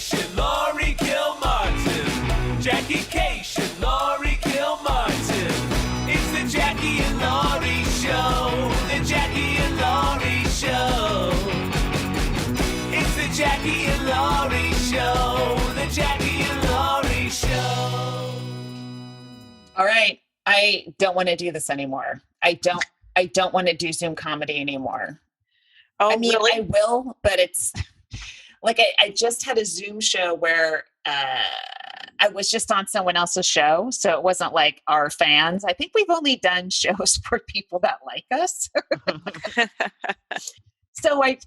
Cation, Laurie Kilmartin. Jackie Cation, Laurie Kilmartin. It's the Jackie and Laurie Show. The Jackie and Laurie Show. It's the Jackie and Laurie Show. The Jackie and Laurie Show. All right. I don't want to do this anymore. I don't want to do Zoom comedy anymore. Oh, I mean, really? I will, but it's like I just had a Zoom show where I was just on someone else's show. So it wasn't like our fans. I think we've only done shows for people that like us. So I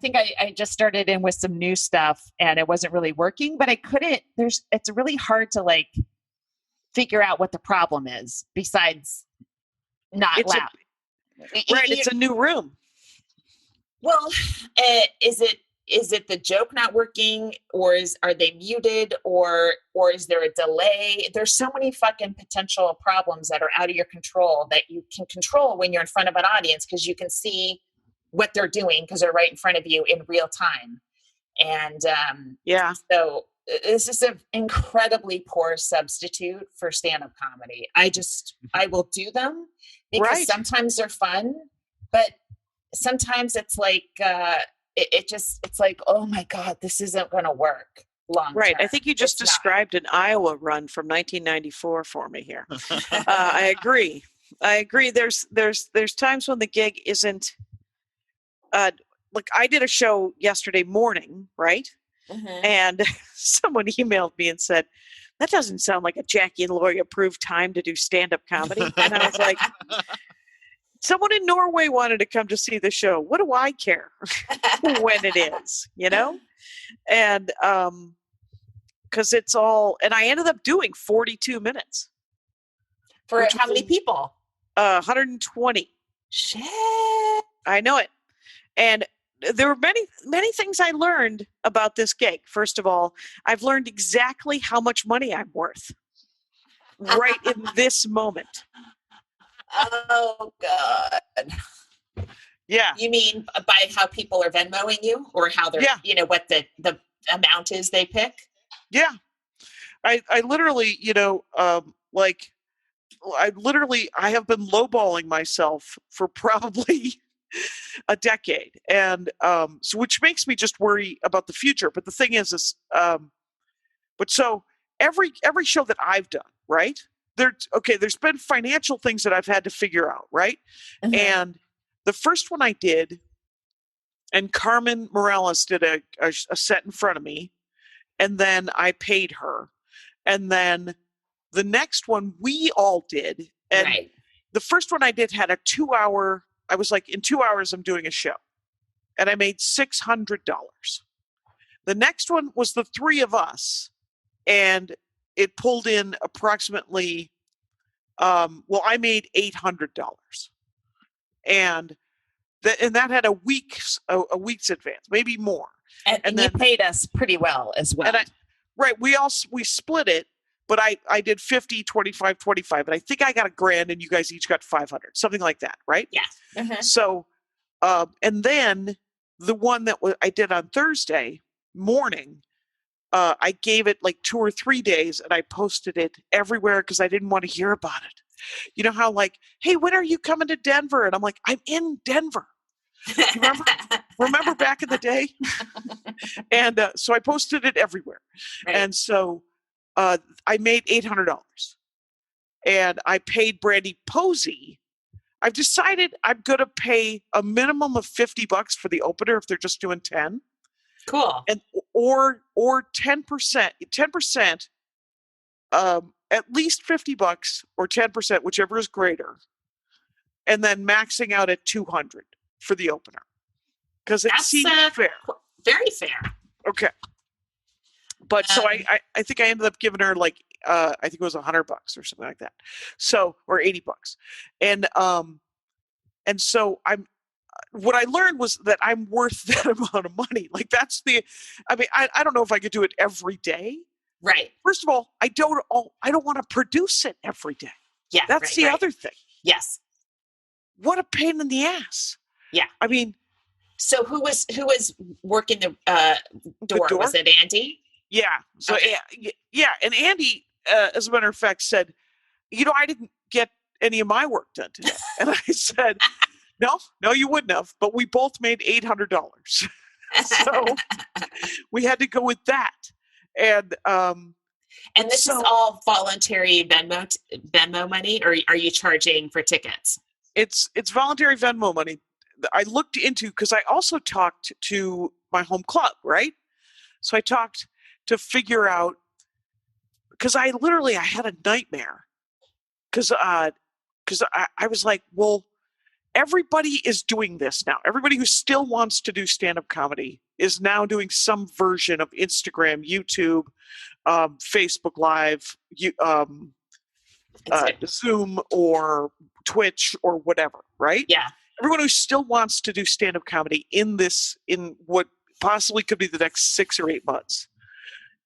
think I just started in with some new stuff and it wasn't really working, but I couldn't, it's really hard to like figure out what the problem is besides not loud. It's a new room. Well, is it the joke not working, or are they muted, or is there a delay? There's so many fucking potential problems that are out of your control that you can control when you're in front of an audience because you can see what they're doing because they're right in front of you in real time. And so this is an incredibly poor substitute for stand-up comedy. I will do them because sometimes they're fun, but sometimes it's like it's like, oh my God, this isn't going to work long term. Right. I think you just described an Iowa run from 1994 for me here. I agree. There's times when the gig isn't like I did a show yesterday morning, right? Mm-hmm. And someone emailed me and said, that doesn't sound like a Jackie and Laurie approved time to do stand-up comedy. And I was like, someone in Norway wanted to come to see the show. What do I care when it is, you know? And because it's all, and I ended up doing 42 minutes. For how many people? 120. Shit. I know it. And there were many things I learned about this gig. First of all, I've learned exactly how much money I'm worth right in this moment. Oh, God. Yeah. You mean by how people are Venmoing you, or how they're, what the amount is they pick? Yeah. I literally, I have been lowballing myself for probably a decade. And so which makes me just worry about the future. But the thing is but so every show that I've done, right? There's been financial things that I've had to figure out, right? Mm-hmm. And the first one I did, and Carmen Morales did a set in front of me, and then I paid her. And then the next one we all did, and the first one I did had a 2-hour, I was like, in 2 hours I'm doing a show. And I made $600. The next one was the three of us, and it pulled in approximately, I made $800, and that had a week's advance, maybe more. And then, you paid us pretty well as well. And we split it, but I did 50, 25, 25, and I think I got $1,000, and you guys each got 500, something like that, right? Yeah. Mm-hmm. So, and then the one that I did on Thursday morning. I gave it like 2 or 3 days, and I posted it everywhere because I didn't want to hear about it. You know how like, hey, when are you coming to Denver? And I'm like, I'm in Denver. Remember back in the day? And so I posted it everywhere. Right. And so I made $800. And I paid Brandy Posey. I've decided I'm going to pay a minimum of $50 for the opener if they're just doing 10. Cool. And or 10%, at least $50 or 10%, whichever is greater, and then maxing out at 200 for the opener, because it seems fair. Very fair. Okay. But so I think I ended up giving her like I think it was $100 or something like that. So, or $80, and so what I learned was that I'm worth that amount of money. Like I don't know if I could do it every day. Right. First of all, I don't want to produce it every day. Yeah. That's the other thing. Yes. What a pain in the ass. Yeah. I mean, So who was working the door? door? Was it Andy? Yeah. So Okay. yeah, and Andy, as a matter of fact, said, I didn't get any of my work done today. And I said, no, you wouldn't have. But we both made $800, so we had to go with that. And And this is so all voluntary Venmo money, or are you charging for tickets? it's voluntary Venmo money. I looked into, because I also talked to my home club, right? So I talked to figure out, because I had a nightmare, because I was like, well, everybody is doing this now. Everybody who still wants to do stand-up comedy is now doing some version of Instagram, YouTube, Facebook Live, Zoom, or Twitch, or whatever, right? Yeah. Everyone who still wants to do stand-up comedy in what possibly could be the next 6 or 8 months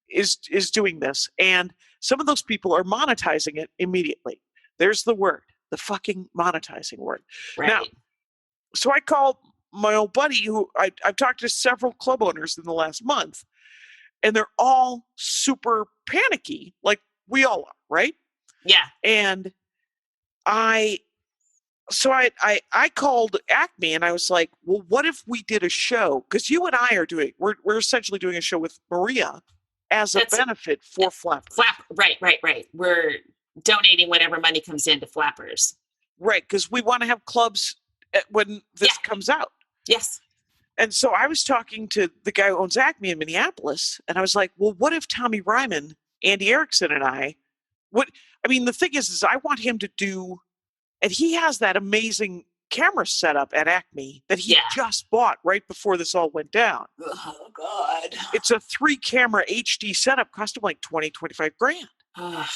is doing this. And some of those people are monetizing it immediately. There's the word, the fucking monetizing word. Right. Now, so I called my old buddy, who I've talked to several club owners in the last month, and they're all super panicky, like we all are, right? Yeah. And I called Acme, and I was like, well, what if we did a show? Because you and I are we're essentially doing a show with Maria as a benefit for Flappers. Right. We're donating whatever money comes into Flappers. Right, because we want to have clubs when this comes out. Yes. And so I was talking to the guy who owns Acme in Minneapolis, and I was like, well, what if Tommy Ryman, Andy Erickson, and the thing is I want him to do, and he has that amazing camera setup at Acme that he just bought right before this all went down. Oh, God. It's a 3-camera HD setup, cost him like $20,000-$25,000.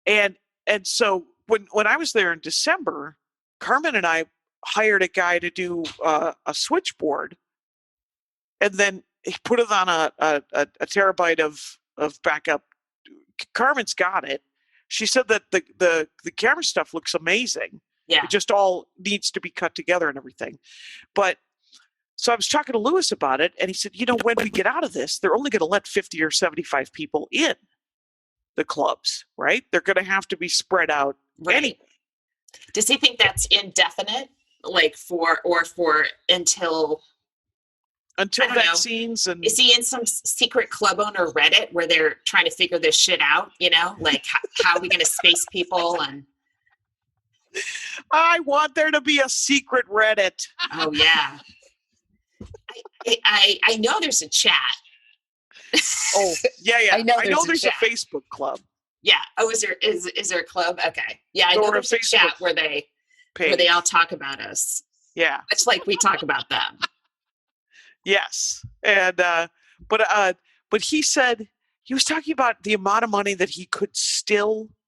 And so when I was there in December, Carmen and I hired a guy to do a switchboard, and then he put it on a terabyte of backup. Carmen's got it. She said that the camera stuff looks amazing. Yeah. It just all needs to be cut together and everything. But so I was talking to Lewis about it, and he said, when we get out of this, they're only going to let 50 or 75 people in the clubs, right? They're going to have to be spread out anyway. Does he think that's indefinite? Like for until vaccines? And is he in some secret club owner Reddit where they're trying to figure this shit out? Like how are we going to space people? And I want there to be a secret Reddit. Oh yeah, I know there's a chat. Oh yeah. I know there's a Facebook club. Yeah. Oh, is there a club? Okay. Yeah, I know there's a chat where they all talk about us. Yeah. It's like we talk about them. Yes. And but he said he was talking about the amount of money that he could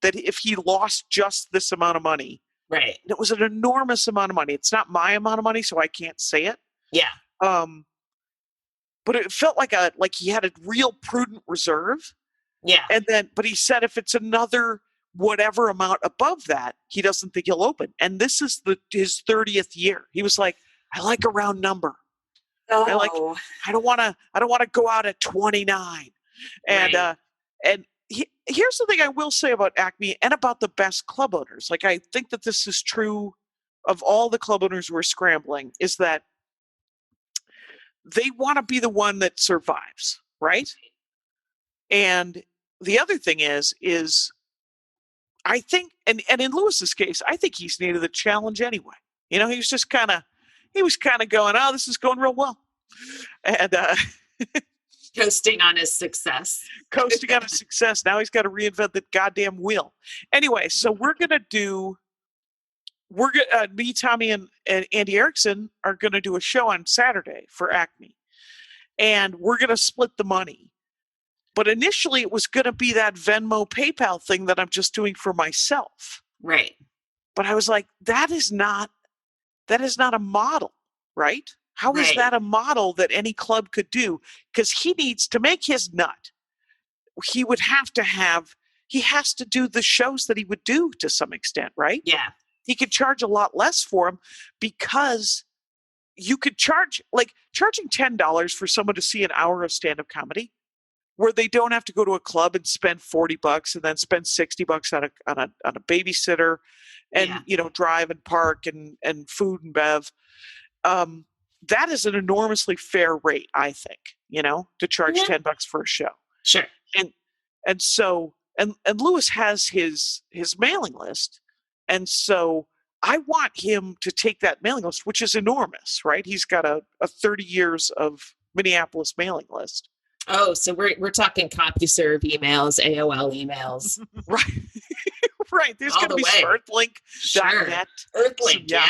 that if he lost just this amount of money. Right. And it was an enormous amount of money. It's not my amount of money, so I can't say it. Yeah. But it felt like he had a real prudent reserve. Yeah. But he said if it's another whatever amount above that, he doesn't think he'll open. And this is his 30th year. He was like, I like a round number. Oh. I don't want to go out at 29. And here's the thing I will say about Acme and about the best club owners. Like, I think that this is true of all the club owners who are scrambling, is that they want to be the one that survives, right? And the other thing is I think, and in Lewis's case, I think he's needed the challenge anyway. He was just kind of going, oh, this is going real well. And coasting on his success. Now he's got to reinvent the goddamn wheel. Anyway, so me, Tommy, and Andy Erickson are going to do a show on Saturday for Acme. And we're going to split the money. But initially it was going to be that Venmo PayPal thing that I'm just doing for myself. Right. But I was like, that is not a model, right? How is that a model that any club could do? Because he needs to make his nut. He has to do the shows that he would do to some extent, right? Yeah. He could charge a lot less for them because you could charging $10 for someone to see an hour of stand-up comedy where they don't have to go to a club and spend $40 and then spend $60 on a babysitter and, drive and park and food and bev. That is an enormously fair rate, I think, to charge $10 for a show. Sure. And so, and Lewis has his mailing list. And so I want him to take that mailing list, which is enormous, right? He's got a 30 years of Minneapolis mailing list. Oh, so we're talking CompuServe emails, AOL emails. Right. Right. There's going to be Earthlink.net. Sure. Earthlink, yeah.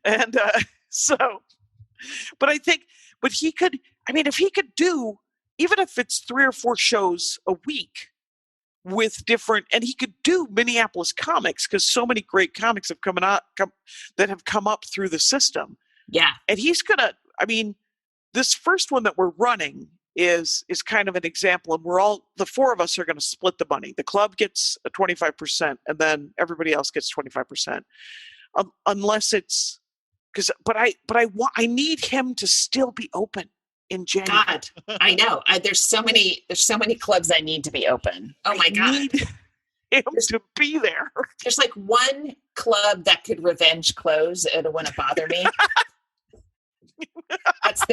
And but he could, if he could do, even if it's 3 or 4 shows a week with different, and he could do Minneapolis comics because so many great comics have that have come up through the system. Yeah. And he's going to, this first one that we're running is kind of an example, and the 4 of us are going to split the money. The club gets 25%, and then everybody else gets 25%, unless it's I need him to still be open in January. God, I know. There's so many clubs that need to be open. Oh my God, need him to be there. There's like one club that could revenge close. It wouldn't bother me. That's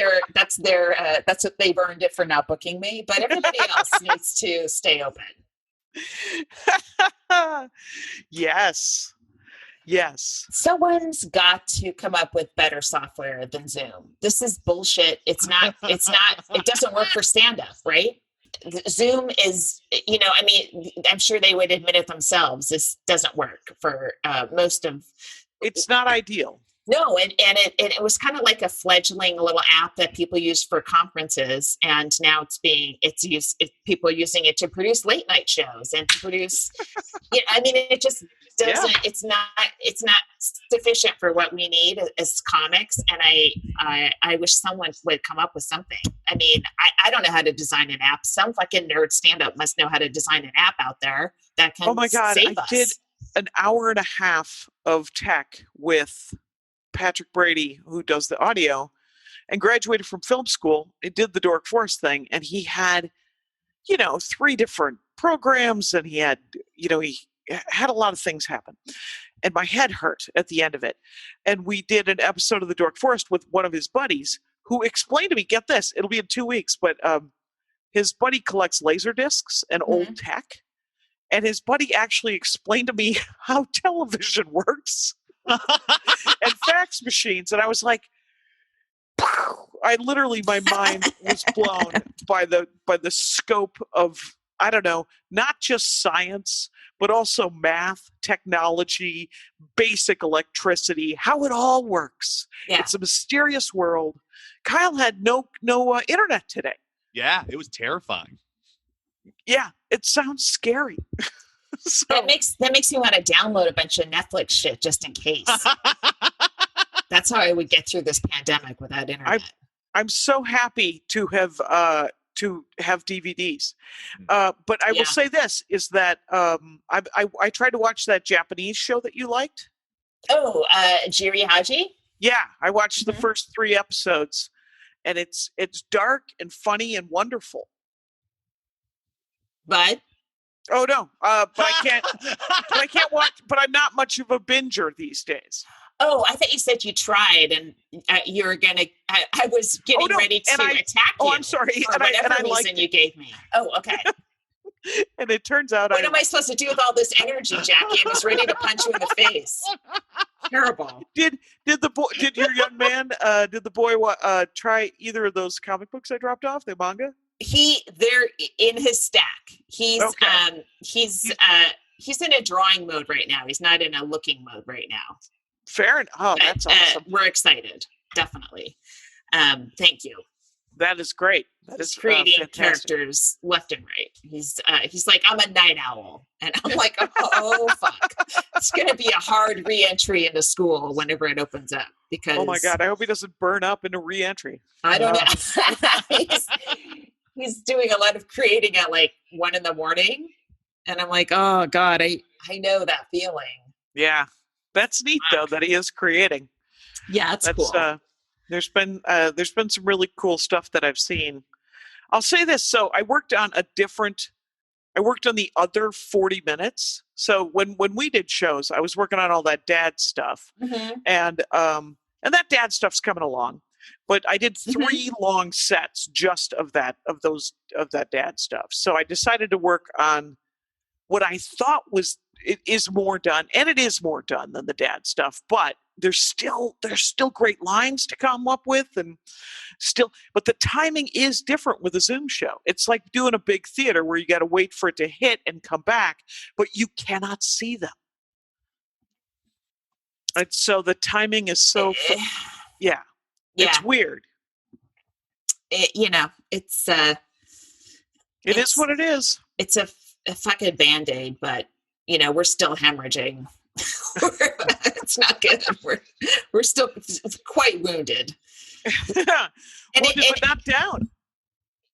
what they've earned it for not booking me. But everybody else needs to stay open. Yes. Someone's got to come up with better software than Zoom. This is bullshit. It doesn't work for stand-up, right? Zoom is, I'm sure they would admit it themselves. This doesn't work for most of. It's not ideal. No, and it was kind of like a fledgling little app that people use for conferences, and now people are using it to produce late night shows and to produce. It just doesn't. Yeah. It's not sufficient for what we need as comics, and I wish someone would come up with something. I don't know how to design an app. Some fucking nerd stand up must know how to design an app out there that can. Oh my God! Save us. Did an hour and a half of tech with Patrick Brady, who does the audio, and graduated from film school. He did the Dork Forest thing, and he had, 3 different programs, and he had a lot of things happen. And my head hurt at the end of it. And we did an episode of the Dork Forest with one of his buddies who explained to me, get this, it'll be in 2 weeks, but his buddy collects laser discs and old tech. And his buddy actually explained to me how television works. And fax machines, and I was like, my mind was blown by the scope of, I don't know, not just science, but also math, technology, basic electricity, how it all works. Yeah. It's a mysterious world. Kyle had no internet today. Yeah, it was terrifying. Yeah, it sounds scary. So, that makes me want to download a bunch of Netflix shit just in case. That's how I would get through this pandemic without internet. I'm so happy to have DVDs. But I will say this is that I tried to watch that Japanese show that you liked. Oh, Jiri Haji? Yeah, I watched the first 3 episodes, and it's dark and funny and wonderful. But oh no, but I can't watch. But I'm not much of a binger these days. Oh, I thought you said you tried, and you were gonna. I was getting ready to attack you. Oh, I'm sorry. For whatever reason you gave me. Oh, okay. And it turns out, what am I supposed to do with all this energy, Jackie? I was ready to punch you in the face. Terrible. Did your young man? Did the boy try either of those comic books I dropped off? The manga? They're in his stack. He's in a drawing mode right now. He's not in a looking mode right now. Fair enough. Oh, that's awesome. We're excited. Definitely. Thank you. That is great. That is creating characters left and right. He's like, I'm a night owl. And I'm like, oh fuck. It's going to be a hard re-entry into school whenever it opens up. Because oh my God, I hope he doesn't burn up into re-entry. I don't know. He's doing a lot of creating at like 1 a.m. And I'm like, oh God, I know that feeling. Yeah. That's neat though, that he is creating. Yeah, that's cool. There's been some really cool stuff that I've seen. I'll say this. So I worked on the other 40 minutes. So when we did shows, I was working on all that dad stuff. Mm-hmm. And that dad stuff's coming along. But I did 3 long sets just of that dad stuff. So I decided to work on what I thought is more done, and it is more done than the dad stuff, but there's still great lines to come up with, but the timing is different with a Zoom show. It's like doing a big theater where you got to wait for it to hit and come back, but you cannot see them. And so the timing is so, it's weird. It is what it is. It's a fucking Band-Aid, but we're still hemorrhaging. It's not good. We're still quite wounded. But not down.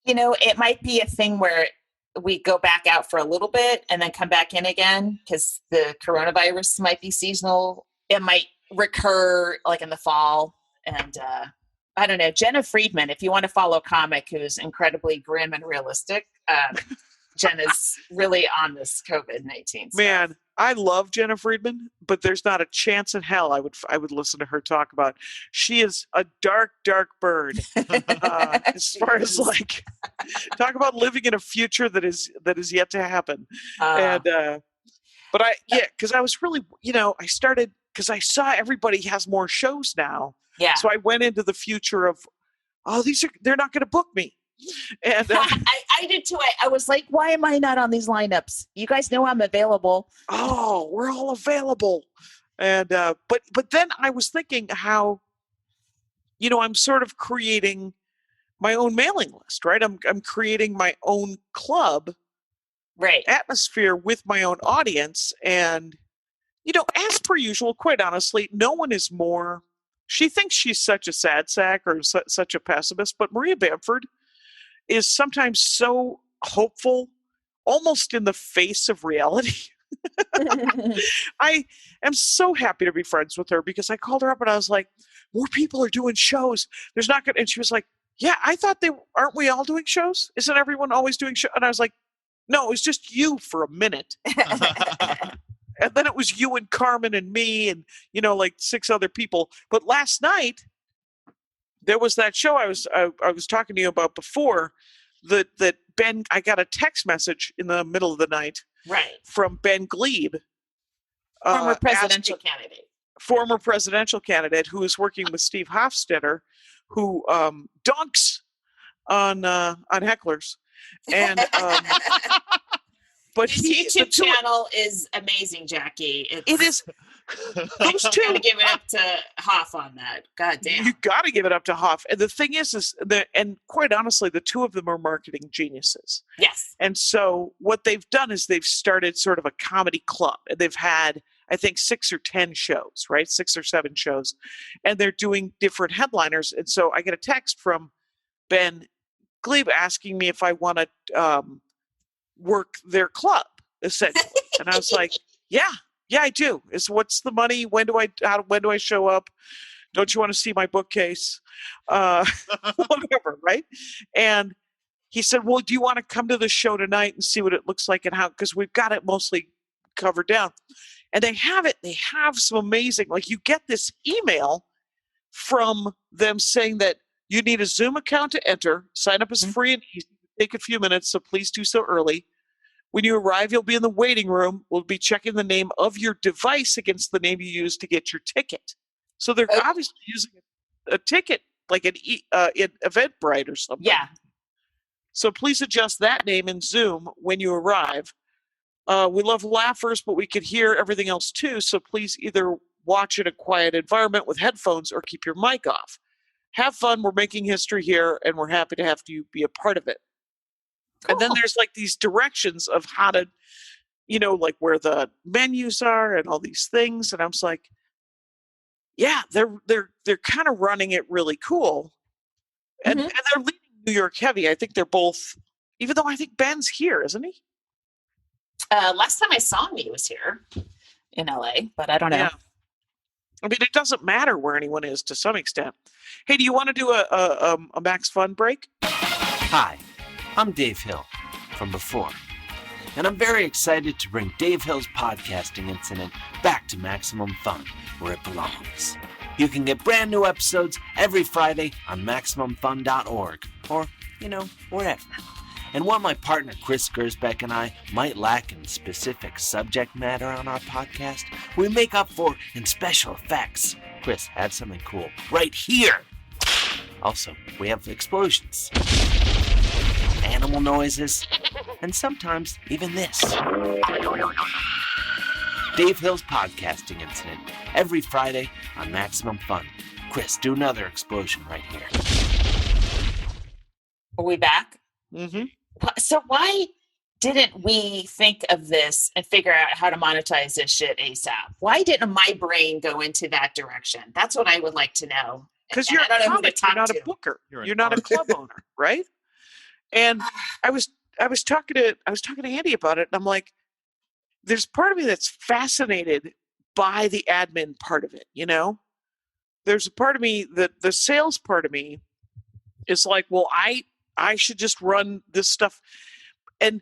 It might be a thing where we go back out for a little bit and then come back in again because the coronavirus might be seasonal. It might recur like in the fall. And I don't know, Jenna Friedman, if you want to follow a comic who's incredibly grim and realistic, Jenna's really on this COVID-19 stuff. Man, I love Jenna Friedman, but there's not a chance in hell I would listen to her talk about. She is a dark, dark bird. As far as talk about living in a future that is yet to happen. Because I was really, I started because I saw everybody has more shows now. Yeah. So I went into the future of, they're not going to book me. And I did too. I was like, why am I not on these lineups? You guys know I'm available. Oh, we're all available. And but then I was thinking how, I'm sort of creating my own mailing list, right? I'm creating my own club, right? Atmosphere with my own audience, and as per usual, quite honestly, no one is more. She thinks she's such a sad sack or such a pessimist, but Maria Bamford is sometimes so hopeful, almost in the face of reality. I am so happy to be friends with her because I called her up and I was like, more people are doing shows. There's not good. And she was like, yeah, I thought aren't we all doing shows? Isn't everyone always doing shows? And I was like, no, it was just you for a minute. And then it was you and Carmen and me and, 6 other people. But last night, there was that show I was talking to you about before that Ben, I got a text message in the middle of the night from Ben Glebe. Former presidential candidate who is working with Steve Hofstetter, who dunks on hecklers. And but his YouTube channel is amazing, Jackie. It is. Those two. Got to give it up to Hoff on that. God damn. You got to give it up to Hoff. And the thing is and quite honestly, the two of them are marketing geniuses. Yes. And so what they've done is they've started sort of a comedy club, and they've had, I think, 6 or 10 shows, right? 6 or 7 shows, and they're doing different headliners. And so I get a text from Ben Glebe asking me if I want to work their club, essentially. And I was like, yeah, I do. What's the money? When do I show up? Don't you want to see my bookcase? Whatever, right? And he said, well, do you want to come to the show tonight and see what it looks like and how, because we've got it mostly covered down. And they have some amazing, you get this email from them saying that you need a Zoom account to enter. Sign up is free and easy. Take a few minutes, so please do so early. When you arrive, you'll be in the waiting room. We'll be checking the name of your device against the name you used to get your ticket. So they're obviously using a ticket like an Eventbrite or something. Yeah. So please adjust that name in Zoom when you arrive. We love laughers, but we could hear everything else too. So please either watch in a quiet environment with headphones or keep your mic off. Have fun. We're making history here, and we're happy to have you be a part of it. Cool. And then there's these directions of how to, where the menus are and all these things. And I was like, yeah, they're kind of running it really cool. And, and they're leaning New York heavy. I think they're both, even though I think Ben's here, isn't he? Last time I saw him, he was here in LA, but I don't know. I mean, it doesn't matter where anyone is to some extent. Hey, do you want to do a Max Fun break? Hi, I'm Dave Hill from before, and I'm very excited to bring Dave Hill's podcasting incident back to Maximum Fun, where it belongs. You can get brand new episodes every Friday on MaximumFun.org, or, wherever. And while my partner Chris Gersbeck and I might lack in specific subject matter on our podcast, we make up for in special effects. Chris, have something cool right here. Also, we have explosions, animal noises, and sometimes even this. Dave Hill's podcasting incident every Friday on Maximum Fun. Chris, do another explosion right here. Are we back? Mm-hmm. So why didn't we think of this and figure out how to monetize this shit ASAP? Why didn't my brain go into that direction? That's what I would like to know. Because And you're I don't know who to comic, you're talk not to. a booker. You're You're an not a artist. club owner, right? And I was talking to Andy about it, and I'm like, there's part of me that's fascinated by the admin part of it, There's a part of me that the sales part of me is like, well, I should just run this stuff. And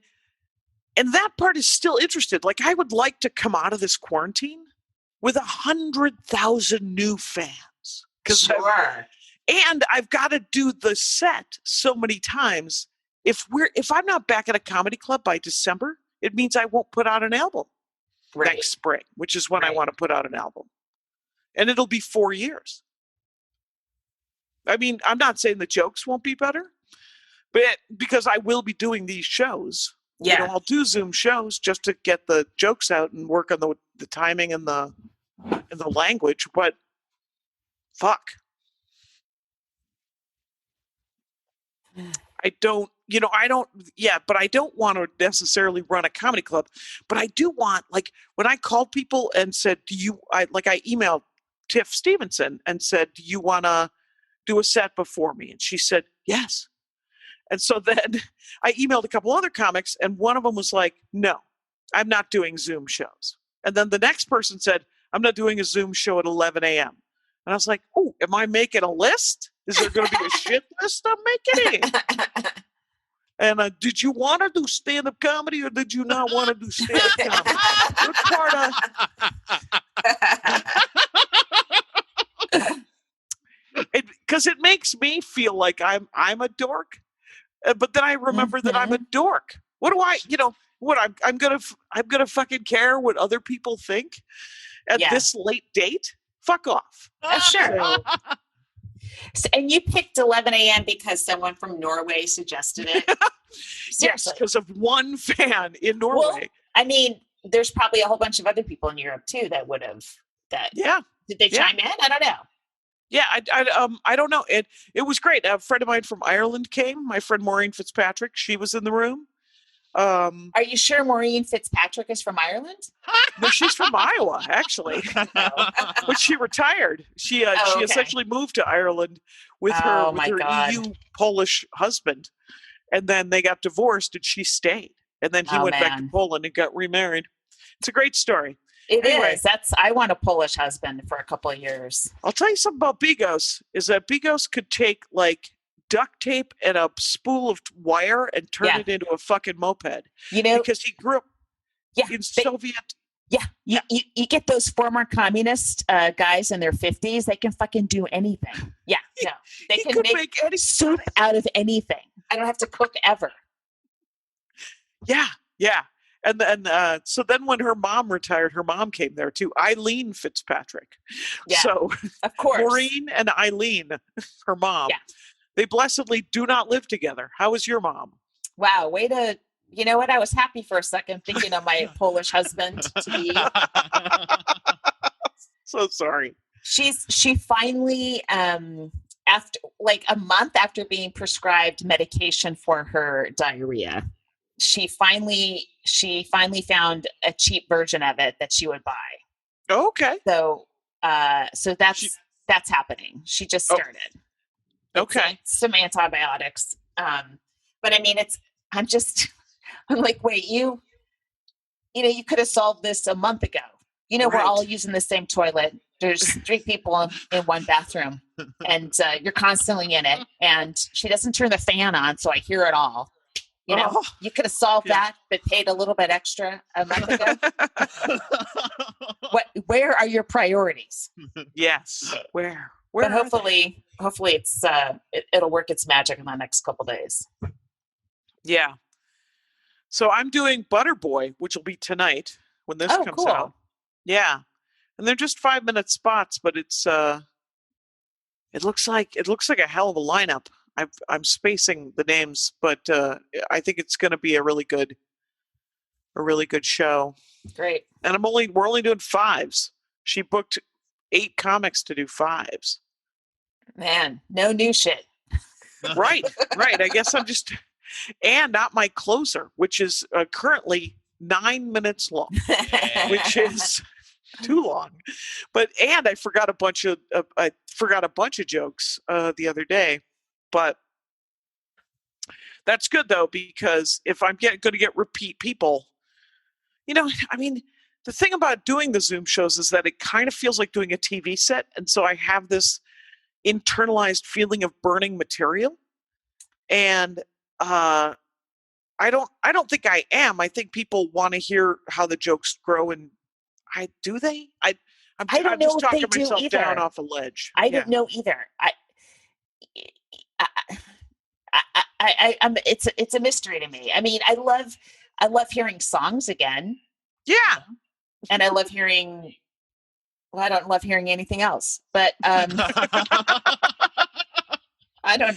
that part is still interested. Like, I would like to come out of this quarantine with 100,000 new fans. Sure. And I've got to do the set so many times. If I'm not back at a comedy club by December, it means I won't put out an album next spring, which is when I want to put out an album. And it'll be 4 years. I mean, I'm not saying the jokes won't be better, but because I will be doing these shows. Yeah. I'll do Zoom shows just to get the jokes out and work on the timing and the language, but fuck. I don't want to necessarily run a comedy club, but I do want, like, when I called people and said, I emailed Tiff Stevenson and said, do you want to do a set before me? And she said, yes. And so then I emailed a couple other comics, and one of them was like, no, I'm not doing Zoom shows. And then the next person said, I'm not doing a Zoom show at 11 a.m. And I was like, oh, am I making a list? Is there going to be a shit list I'm making? And did you want to do stand-up comedy, or did you not want to do stand-up comedy? Which part because it makes me feel like I'm a dork, but then I remember that I'm a dork. What do I, I'm gonna fucking care what other people think at this late date? Fuck off. Sure. And you picked 11 a.m. because someone from Norway suggested it? Yes, because of one fan in Norway. Well, I mean, there's probably a whole bunch of other people in Europe too that would have that. Yeah. Did they chime in? I don't know. Yeah, I don't know. It was great. A friend of mine from Ireland came. My friend Maureen Fitzpatrick. She was in the room. Are you sure Maureen Fitzpatrick is from Ireland? No, she's from Iowa, actually. But she retired. She essentially moved to Ireland with her EU Polish husband, and then they got divorced, and she stayed. And then he went back to Poland and got remarried. It's a great story. It is. I want a Polish husband for a couple of years. I'll tell you something about Bigos, is that Bigos could take, like, duct tape and a spool of wire and turn it into a fucking moped. Because he grew up in Soviet. Yeah. You get those former communist guys in their 50s, they can fucking do anything. Yeah. No. They can make any soup out of anything. I don't have to cook ever. Yeah. Yeah. And then, so then when her mom retired, her mom came there too, Eileen Fitzpatrick. Yeah, so, of course. Maureen and Eileen, her mom, they blessedly do not live together. How is your mom? Wow, way to, you know what? I was happy for a second thinking of my Polish husband to be. So sorry. She finally, after like a month after being prescribed medication for her diarrhea, she finally found a cheap version of it that she would buy. Okay. So that's happening. She just started. Okay. Some antibiotics. But I mean, I'm like, wait, you could have solved this a month ago. We're all using the same toilet There's 3 people in one bathroom, and you're constantly in it. And she doesn't turn the fan on, so I hear it all. You know, you could have solved that, but paid a little bit extra a month ago. Where are your priorities? Yes. Where But hopefully it's it'll work its magic in the next couple days. Yeah. So I'm doing Butter Boy, which will be tonight when this comes cool. out. Yeah. And they're just 5-minute spots, but it's it looks like a hell of a lineup. I'm spacing the names, but I think it's going to be a really good show. Great. And we're only doing 5s. She booked 8 comics to do 5s. Man, no new shit. Right. I guess I'm just, and not my closer, which is currently 9 minutes long, which is too long. And I forgot a bunch of jokes the other day, but that's good though, because if I'm going to get repeat people, I mean, the thing about doing the Zoom shows is that it kind of feels like doing a TV set, and so I have this internalized feeling of burning material, and I don't think I am. I think people want to hear how the jokes grow, and I'm just talking myself down off a ledge. I don't know either. It's a mystery to me. I mean, I love hearing songs again. Yeah. And I love hearing, I don't love hearing anything else, but I don't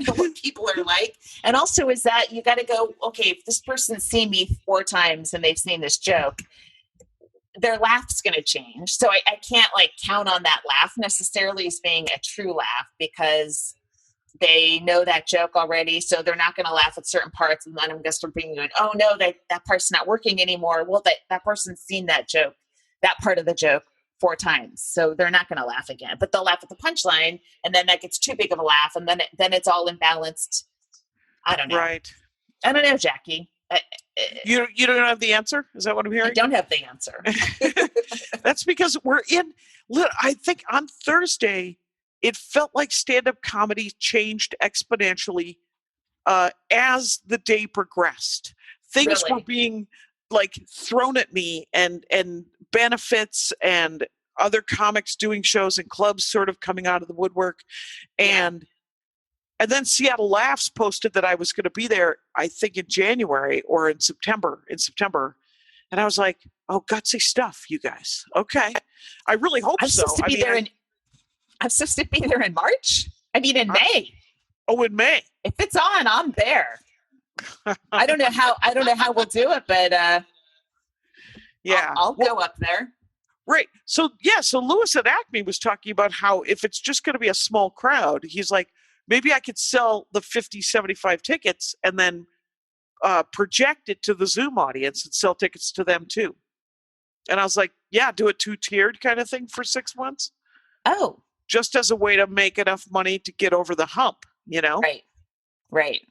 know what people are like. And also is that you got to go, okay, if this person's seen me 4 times and they've seen this joke, their laugh's going to change. So I can't count on that laugh necessarily as being a true laugh, because they know that joke already. So they're not going to laugh at certain parts. And then I'm going to bring you in, oh no, that part's not working anymore. Well, that person's seen that joke, that part of the joke 4 times. So they're not going to laugh again, but they'll laugh at the punchline. And then that gets too big of a laugh. And then it's all imbalanced. I don't know. Right. I don't know, Jackie. You don't have the answer? Is that what I'm hearing? I don't have the answer. That's because I think on Thursday, it felt like stand-up comedy changed exponentially as the day progressed. Things were being thrown at me, and benefits and other comics doing shows and clubs sort of coming out of the woodwork. And then Seattle Laughs posted that I was going to be there, I think in January or in September. And I was like, oh, gutsy stuff, you guys. Okay. I really hope so. I'm supposed to be there in March? I mean, in May. Oh, in May. If it's on, I'm there. I don't know how we'll do it, but I'll go up there. Right. So Lewis at Acme was talking about how if it's just going to be a small crowd, he's like, maybe I could sell the 50, 75 tickets and then project it to the Zoom audience and sell tickets to them too. And I was like, yeah, do a 2-tiered kind of thing for 6 months. Oh. Just as a way to make enough money to get over the hump, Right.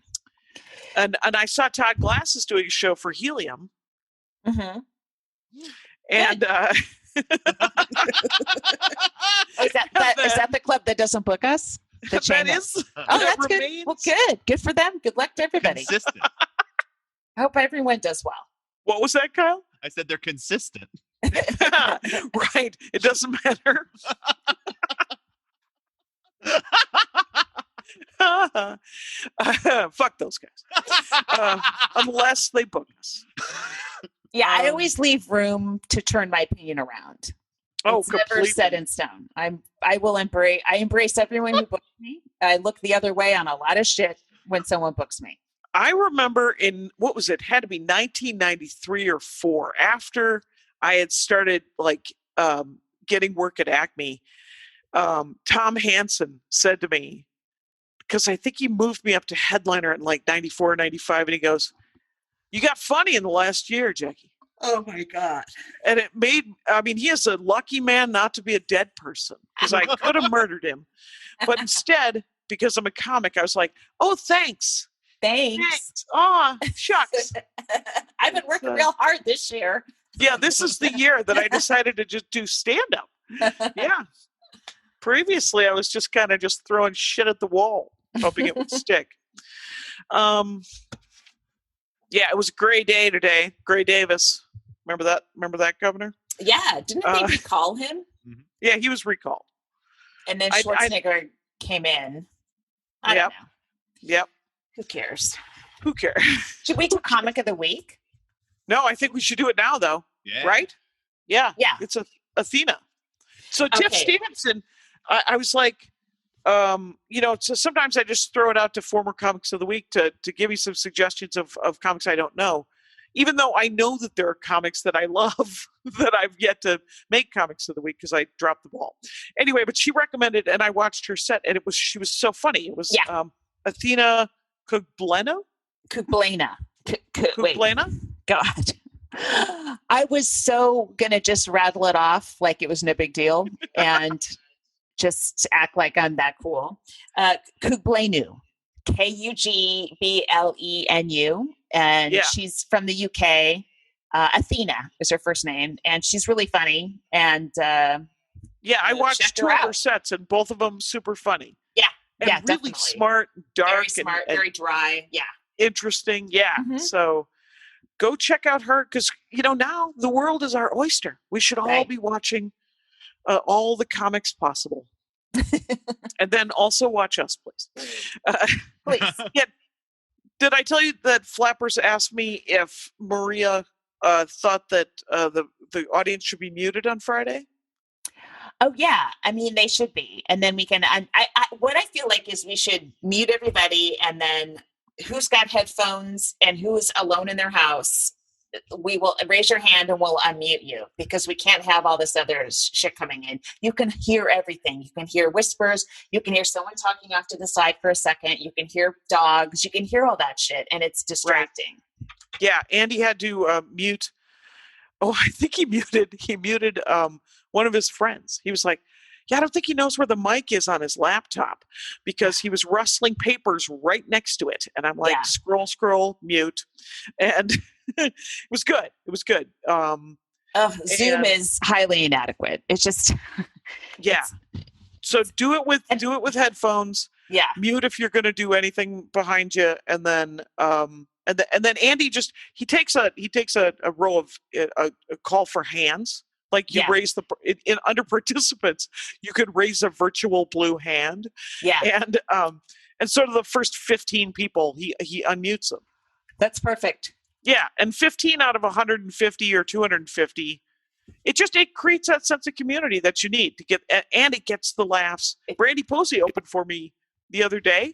And I saw Todd Glass is doing a show for Helium. Mm-hmm. And is that the club that doesn't book us? That is. Oh, that's good. Well, good for them. Good luck to everybody. Consistent. I hope everyone does well. What was that, Kyle? I said they're consistent. Right. It doesn't matter. Fuck those guys. Unless they book us. Yeah, I always leave room to turn my opinion around. Oh, it's completely. never set in stone. I embrace everyone who books me. I look the other way on a lot of shit when someone books me. I remember had to be 1993 or 4, after I had started getting work at Acme. Tom Hansen said to me, because I think he moved me up to headliner in 94 or 95, and he goes, "You got funny in the last year, Jackie." Oh my God. And he is a lucky man not to be a dead person, because I could have murdered him. But instead, because I'm a comic, I was like, oh, thanks. Aw, shucks. I've been working real hard this year. Yeah, this is the year that I decided to just do stand-up. Yeah. Previously, I was just kind of just throwing shit at the wall, hoping it would stick. Yeah, it was a gray day today. Gray Davis. Remember that? Remember that, Governor? Yeah, didn't they recall him? Yeah, he was recalled. And then Schwarzenegger came in. I don't know. Yep. Who cares? Who cares? Should we do Comic of the Week? No, I think we should do it now, though. Yeah. Right? Yeah. Yeah. It's Athena. So Tiff Okay. Stevenson, I was like, so sometimes I just throw it out to former Comics of the Week to give me some suggestions of comics I don't know. Even though I know that there are comics that I love that I've yet to make Comics of the Week because I dropped the ball. Anyway, but she recommended, and I watched her set, and she was so funny. It was Athena Kugblenu? Kugblenu. Wait. Kugblenu? God. I was so going to just rattle it off like it was no big deal and just act like I'm that cool. Kugblenu. Kugblenu. And she's from the UK. Athena is her first name. And she's really funny. And I watched two of her out. sets, and both of them super funny. Yeah. And really definitely. smart, dark, very smart, and very dry. Yeah. interesting. Yeah. Mhm. So go check out her because, now the world is our oyster. We should all be watching all the comics possible. And then also watch us, please. Please. Yeah. Did I tell you that Flappers asked me if Maria thought that the audience should be muted on Friday? Oh yeah, I mean they should be, and then we can. What I feel like is we should mute everybody, and then who's got headphones and who's alone in their house, we will raise your hand and we'll unmute you because we can't have all this other shit coming in. You can hear everything. You can hear whispers. You can hear someone talking off to the side for a second. You can hear dogs. You can hear all that shit, and it's distracting. Right. Yeah, Andy had to mute. Oh, I think he muted one of his friends. He was like, yeah, I don't think he knows where the mic is on his laptop because he was rustling papers right next to it. And I'm like, scroll, mute. And it was good. It was good. Zoom is highly inadequate. It's just So do it with headphones. Yeah. Mute if you're going to do anything behind you, and then Andy he takes a row of a call for hands. Like you raise under participants, you could raise a virtual blue hand. Yeah. And sort of the first 15 people, he unmutes them. That's perfect. Yeah. And 15 out of 150 or 250, it creates that sense of community that you need to get, and it gets the laughs. Brandy Posey opened for me the other day.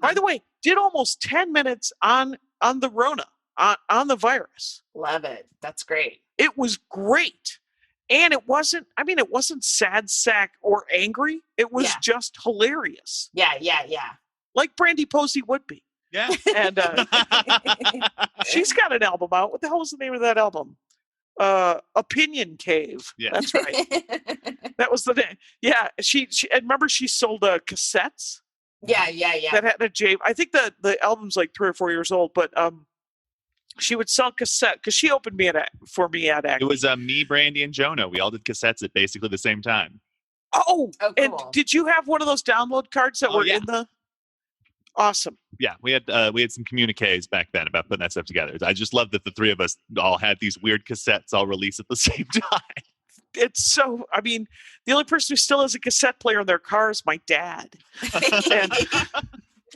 By the way, did almost 10 minutes on the Rona, on the virus. Love it. That's great. It was great. And it wasn't sad sack or angry. It was just hilarious. Yeah. Like Brandy Posey would be. Yeah. And she's got an album out. What the hell was the name of that album? Opinion Cave. Yeah. That's right. That was the name. Yeah. She remember she sold cassettes. Yeah. That had a J. I think the album's like 3 or 4 years old, but she would sell cassette because she opened for me at Acme. It was me, Brandy, and Jonah. We all did cassettes at basically the same time. Oh, cool. And did you have one of those download cards that were in the? Awesome. Yeah, we had some communiques back then about putting that stuff together. I just love that the three of us all had these weird cassettes all released at the same time. It's so. I mean, the only person who still has a cassette player in their car is my dad. And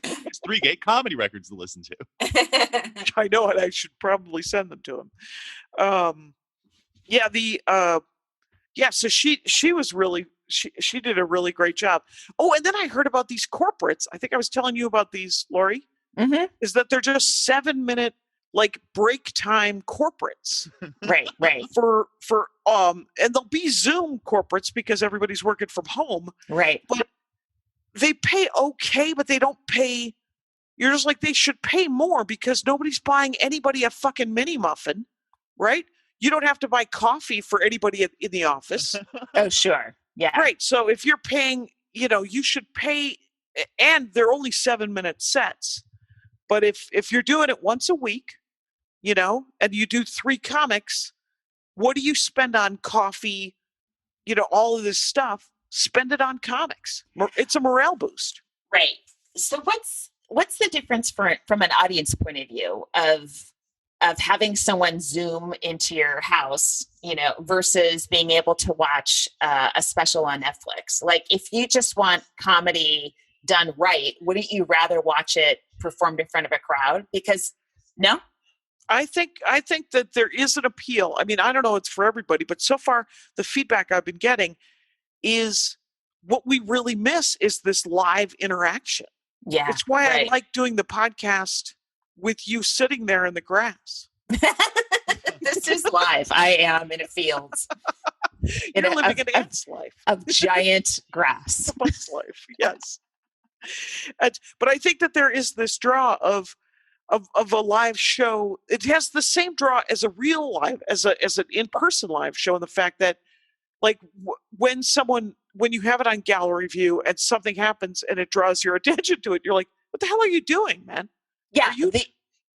it's 3 gay comedy records to listen to. I know it. I should probably send them to him. So she was really she did a really great job. Oh, and then I heard about these corporates. I think I was telling you about these, Laurie. Mm-hmm. Is that they're just 7-minute like break time corporates. Right. For and they'll be Zoom corporates because everybody's working from home. Right. But they pay okay, but they don't pay. You're just like, they should pay more because nobody's buying anybody a fucking mini muffin, right? You don't have to buy coffee for anybody in the office. Oh, sure. Yeah. Right. So if you're paying, you should pay, and they're only 7-minute sets. But if you're doing it once a week, and you do 3 comics, what do you spend on coffee all of this stuff, spend it on comics. It's a morale boost. Right. So what's the difference from an audience point of view of having someone Zoom into your house, versus being able to watch a special on Netflix? Like, if you just want comedy done right, wouldn't you rather watch it performed in front of a crowd? Because no. I think that there is an appeal. I mean, I don't know it's for everybody, but so far the feedback I've been getting is what we really miss is this live interaction. Yeah. It's why right. I like doing the podcast with you sitting there in the grass. This is live. I am in a field. You're living an ant's life. Of giant grass. Bug's life, yes. But I think that there is this draw of a live show. It has the same draw as a real live, as an in-person live show, in the fact that, like, when you have it on gallery view and something happens and it draws your attention to it, you're like, what the hell are you doing, man? Yeah.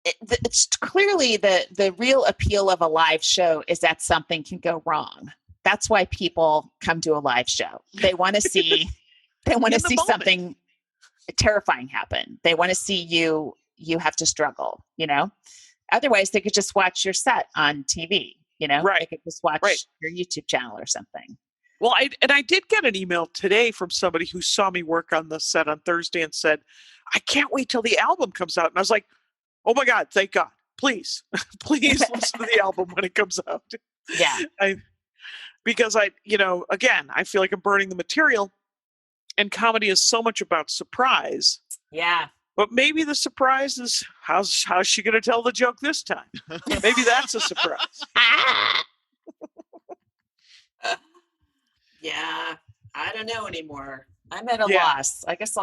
It's clearly the real appeal of a live show is that something can go wrong. That's why people come to a live show. They want to see, something terrifying happen. They want to see you have to struggle, otherwise they could just watch your set on TV, right. They could just watch your YouTube channel or something. Well, I did get an email today from somebody who saw me work on the set on Thursday and said, I can't wait till the album comes out. And I was like, oh my God, thank God. Please, please listen to the album when it comes out. Yeah. Because again, I feel like I'm burning the material, and comedy is so much about surprise. Yeah. But maybe the surprise is how's she going to tell the joke this time? Maybe that's a surprise. Yeah, I don't know anymore. I'm at a loss. I guess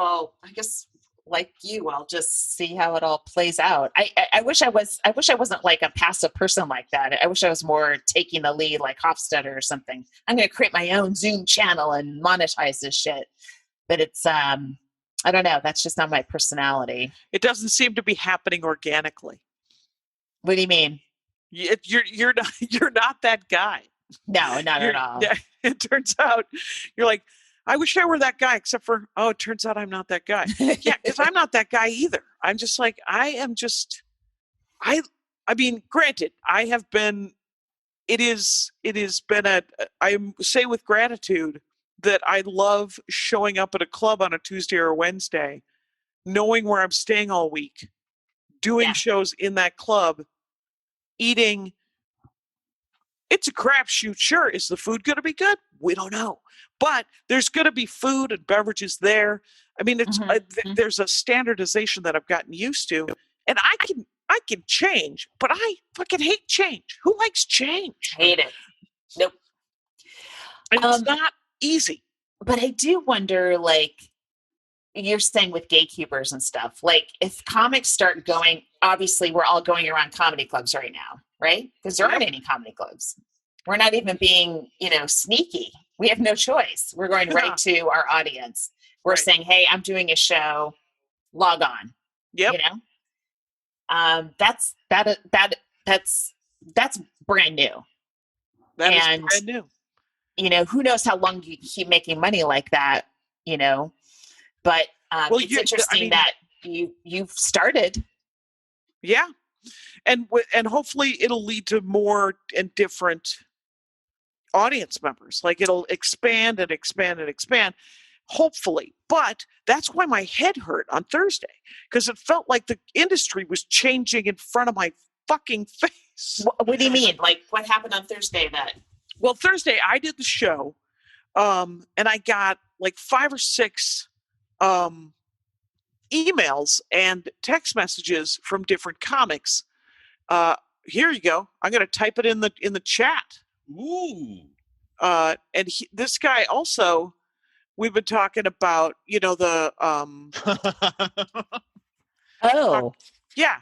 like you, I'll just see how it all plays out. I wish I wasn't like a passive person like that. I wish I was more taking the lead, like Hofstadter or something. I'm going to create my own Zoom channel and monetize this shit. But it's I don't know. That's just not my personality. It doesn't seem to be happening organically. What do you mean? You're not that guy. No, not at all. Yeah, it turns out you're like, I wish I were that guy, except for, it turns out I'm not that guy. Yeah, because I'm not that guy either. I'm just like, I mean, granted, I have been, it has been I say with gratitude that I love showing up at a club on a Tuesday or a Wednesday, knowing where I'm staying all week, doing shows in that club, eating. It's a crapshoot. Sure. Is the food going to be good? We don't know. But there's going to be food and beverages there. I mean, it's there's a standardization that I've gotten used to, and I can change, but I fucking hate change. Who likes change? Hate it. Nope. And it's not easy. But I do wonder, like, you're saying with gatekeepers and stuff, like, if comics start going, obviously we're all going around comedy clubs right now, right? Because there aren't any comedy clubs. We're not even being, sneaky. We have no choice. We're going right to our audience. We're saying, hey, I'm doing a show, log on. Yep. That's brand new. That is brand new. Who knows how long you keep making money like that, but it's interesting that you've started. Yeah. And hopefully it'll lead to more and different audience members. Like, it'll expand and expand and expand, hopefully. But that's why my head hurt on Thursday, because it felt like the industry was changing in front of my fucking face. What do you mean? Like, what happened on Thursday then? Well, Thursday I did the show, and I got like 5 or 6 emails and text messages from different comics. Here you go. I'm going to type it in the chat. Ooh. And this guy also, we've been talking about, the yeah.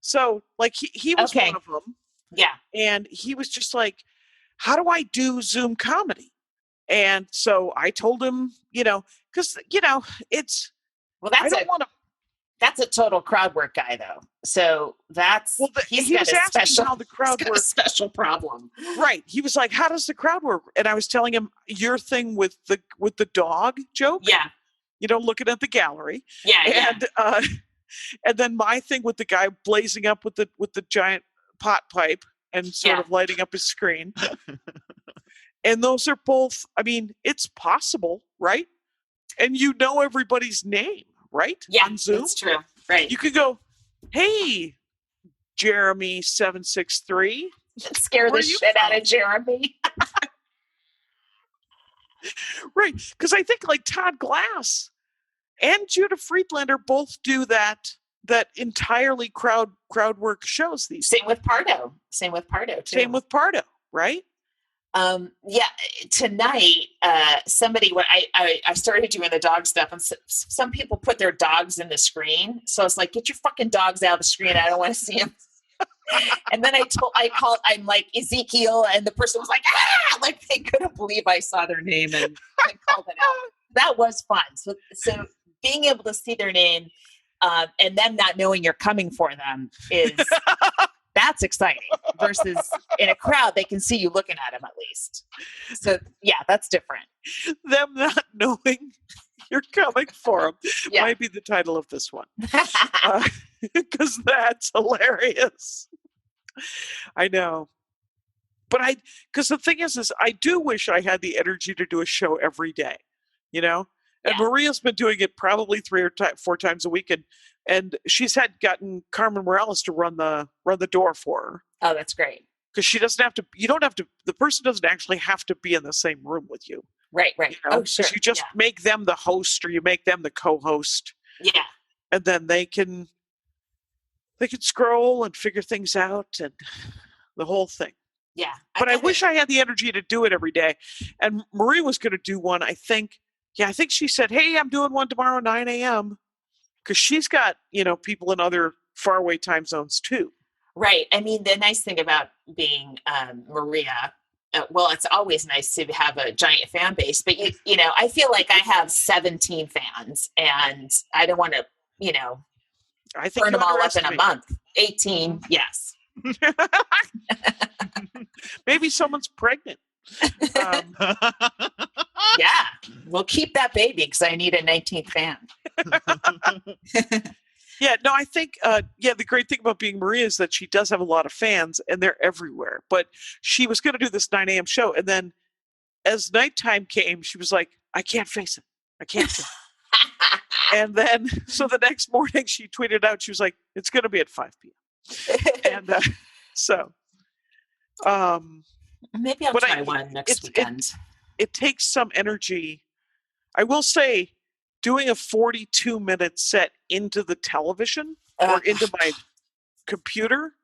So, like, he was one of them. Yeah. And he was just like, how do I do Zoom comedy? And so I told him, because, it's, well, that's That's a total crowd work guy, though. So he's he got was a asking special, how the crowd he's got a works. special problem. Right. He was like, how does the crowd work? And I was telling him your thing with the dog joke. Yeah. Looking at the gallery. Yeah. And then my thing with the guy blazing up with the giant pot pipe and sort of lighting up his screen. And those are both, I mean, it's possible, right? And everybody's name, right? Yeah, on Zoom. that's true. Right. You could go, hey, Jeremy 763. Scare the shit out of Jeremy. Right. Because I think like Todd Glass and Judah Friedlander both do that entirely crowd work shows these Same with Pardo. Same with Pardo, too. Same with Pardo, right? Tonight, somebody, when I started doing the dog stuff, and some people put their dogs in the screen. So it's like, get your fucking dogs out of the screen. I don't want to see them. And then I'm like Ezekiel, and the person was like, ah, like they couldn't believe I saw their name and I called it out. That was fun. So being able to see their name, and them not knowing you're coming for them that's exciting versus in a crowd, they can see you looking at them at least. So yeah, that's different. Them not knowing you're coming for them might be the title of this one. Because that's hilarious. I know. But because the thing is I do wish I had the energy to do a show every day, And Maria's been doing it probably 3 or 4 times a week. And she's gotten Carmen Morales to run the door for her. Oh, that's great. Because the person doesn't actually have to be in the same room with you. Right. Oh, sure. You just make them the host or you make them the co-host. Yeah. And then they can scroll and figure things out and the whole thing. Yeah. But I wish I had the energy to do it every day. And Marie was going to do one, I think she said, hey, I'm doing one tomorrow, 9 a.m. Because she's got, people in other faraway time zones too. Right. I mean, the nice thing about being Maria, it's always nice to have a giant fan base, but I feel like I have 17 fans and I don't want to, I think burn them all up in a month. 18. Yes. Maybe someone's pregnant. Yeah, we'll keep that baby because I need a 19th fan. Yeah, no, I think, the great thing about being Maria is that she does have a lot of fans and they're everywhere. But she was going to do this 9 a.m. show. And then as nighttime came, she was like, I can't face it. I can't face it. And then, so the next morning she tweeted out, she was like, it's going to be at 5 p.m. And maybe I'll try one next weekend. It takes some energy. I will say, doing a 42-minute set into the television or into my computer,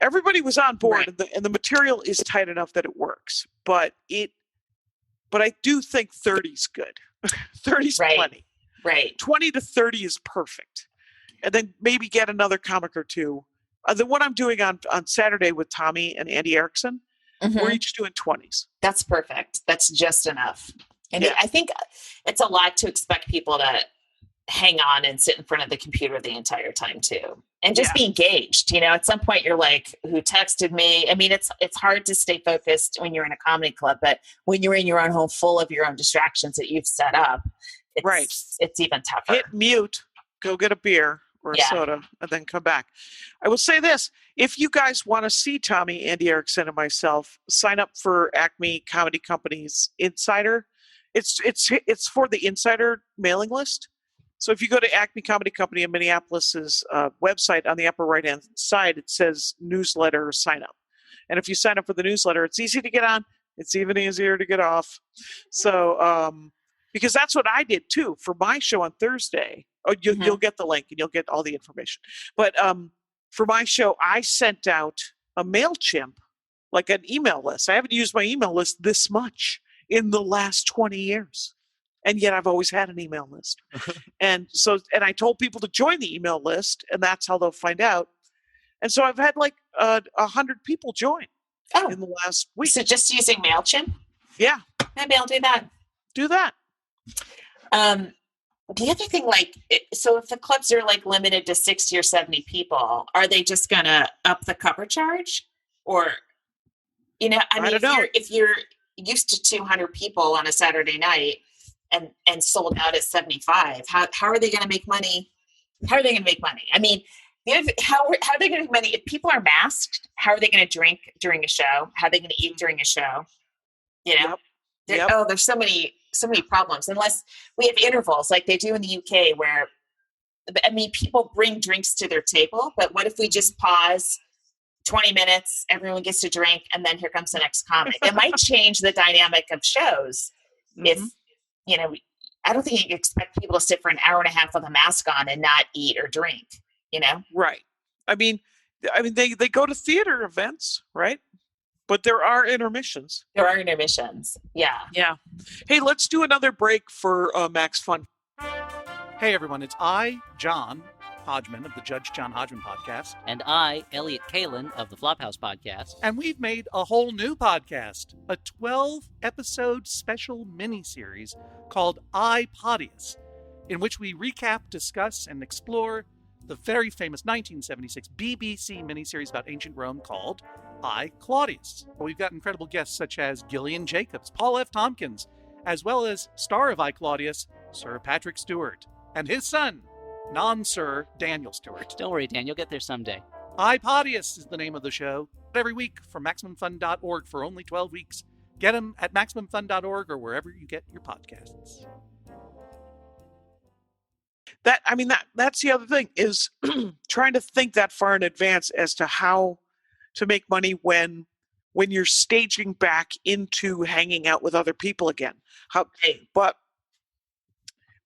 everybody was on board, right. and the material is tight enough that it works. But I do think 30's good. 30's plenty. Right. 20 to 30 is perfect. And then maybe get another comic or two. The one I'm doing on Saturday with Tommy and Andy Erickson, we're each doing 20s. That's perfect. That's just enough. And I think it's a lot to expect people to hang on and sit in front of the computer the entire time too. And just be engaged. At some point you're like, who texted me? I mean, it's hard to stay focused when you're in a comedy club, but when you're in your own home full of your own distractions that you've set up, it's even tougher. Hit mute, go get a beer or a soda, and then come back. I will say this. If you guys want to see Tommy, Andy Erickson, and myself, sign up for Acme Comedy Company's Insider. It's for the Insider mailing list. So if you go to Acme Comedy Company in Minneapolis's website, on the upper right-hand side, it says newsletter sign up. And if you sign up for the newsletter, it's easy to get on. It's even easier to get off. So because that's what I did too for my show on Thursday. Oh, you'll get the link and you'll get all the information. But for my show, I sent out a MailChimp, like an email list. I haven't used my email list this much in the last 20 years. And yet I've always had an email list. And I told people to join the email list, and that's how they'll find out. And so I've had like 100 people join in the last week. So just using MailChimp? Yeah. Maybe I'll do that. Do that. the other thing, so if the clubs are like limited to 60 or 70 people, are they just gonna up the cover charge? Or, I mean, I don't know. if you're used to 200 people on a Saturday night and sold out at 75, how are they gonna make money? How are they gonna make money? I mean, how are they gonna make money if people are masked? How are they gonna drink during a show? How are they gonna eat during a show? Yep. There's so many problems, unless we have intervals like they do in the UK, where, I mean, people bring drinks to their table, but what if we just pause 20 minutes, everyone gets to drink, and then here comes the next comic? It might change the dynamic of shows. If, I don't think you can expect people to sit for an hour and a half with a mask on and not eat or drink, Right. I mean, they go to theater events, right? But there are intermissions. There are intermissions. Yeah. Yeah. Hey, let's do another break for Max Fun. Hey, everyone. It's I, John Hodgman of the Judge John Hodgman podcast. And I, Elliot Kalin of the Flophouse podcast. And we've made a whole new podcast, a 12-episode special mini-series called I, Podius, in which we recap, discuss, and explore the very famous 1976 BBC miniseries about ancient Rome called I, Claudius. We've got incredible guests such as Gillian Jacobs, Paul F. Tompkins, as well as star of I, Claudius, Sir Patrick Stewart, and his son, non-Sir Daniel Stewart. Don't worry, Dan, you'll get there someday. I, Podius is the name of the show. Every week from MaximumFun.org for only 12 weeks. Get them at MaximumFun.org or wherever you get your podcasts. That's the other thing, is trying to think that far in advance as to how to make money when you're staging back into hanging out with other people again. But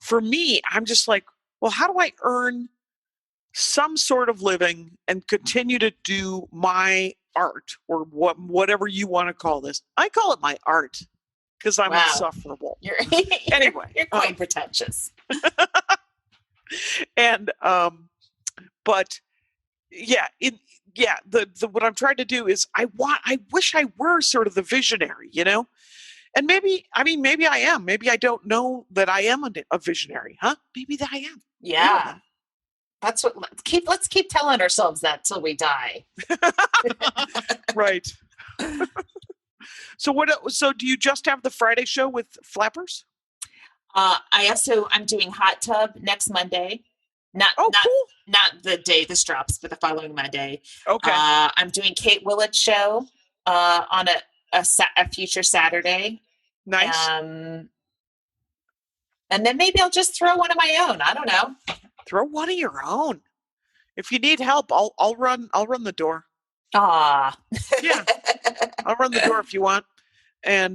for me, I'm just like, well, how do I earn some sort of living and continue to do my art, or whatever you want to call this? I call it my art because I'm insufferable. Anyway, you're quite pretentious. And but yeah, what I'm trying to do is I wish I were sort of the visionary, and maybe I am. Maybe I don't know that I am a visionary, huh? Maybe that I am. Yeah. That's what let's keep telling ourselves that till we die. Right. So do you just have the Friday show with Flappers? I'm doing Hot Tub next Monday. Cool. Not the day this drops, but the following Monday. Okay. I'm doing Kate Willett's show on a future Saturday. Nice. And then maybe I'll just throw one of my own. I don't know. Throw one of your own. If you need help, I'll run the door. Ah. Yeah. I'll run the door if you want. And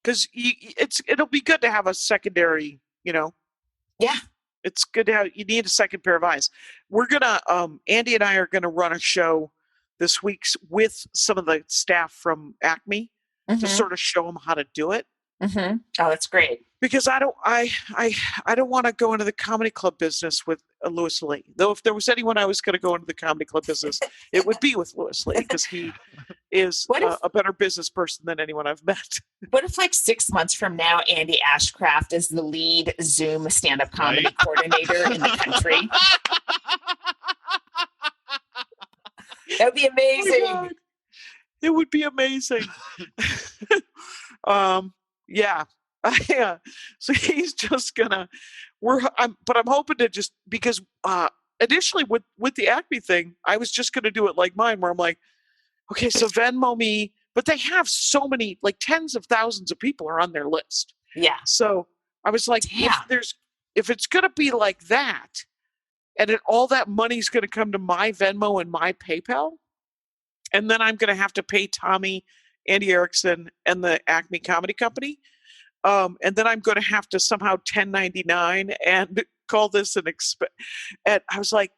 because it'll be good to have a secondary, Yeah. It's good to have. You need a second pair of eyes. We're gonna Andy and I are gonna run a show this week with some of the staff from Acme to sort of show them how to do it. Mm-hmm. Oh, that's great. Because I don't want to go into the comedy club business with Louis Lee. Though if there was anyone I was going to go into the comedy club business, it would be with Louis Lee, because he is a better business person than anyone I've met. What if 6 months from now, Andy Ashcraft is the lead Zoom stand-up comedy coordinator in the country? That would be amazing. Oh, it would be amazing. Yeah. So he's just gonna. But I'm hoping to just, because initially with the Acme thing, I was just gonna do it like mine, where I'm like, okay, so Venmo me, but they have so many, tens of thousands of people are on their list. Yeah. So I was like, if it's gonna be like that, and all that money's gonna come to my Venmo and my PayPal, and then I'm gonna have to pay Tommy, Andy Erickson, and the Acme Comedy Company. And then I'm going to have to somehow 1099 and call this an expense. And I was like,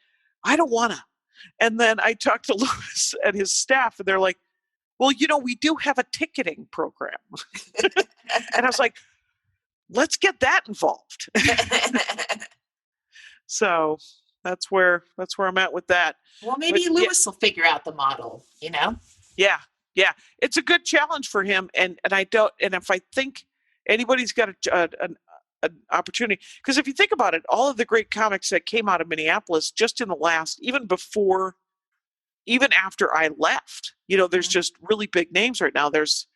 I don't want to. And then I talked to Louis and his staff, and they're like, well, we do have a ticketing program. And I was like, let's get that involved. So that's where I'm at with that. Well, maybe Louis will figure out the model, Yeah. Yeah. It's a good challenge for him. And if I think anybody's got an opportunity. Because if you think about it, all of the great comics that came out of Minneapolis just in the last, even after I left, there's just really big names right now. There's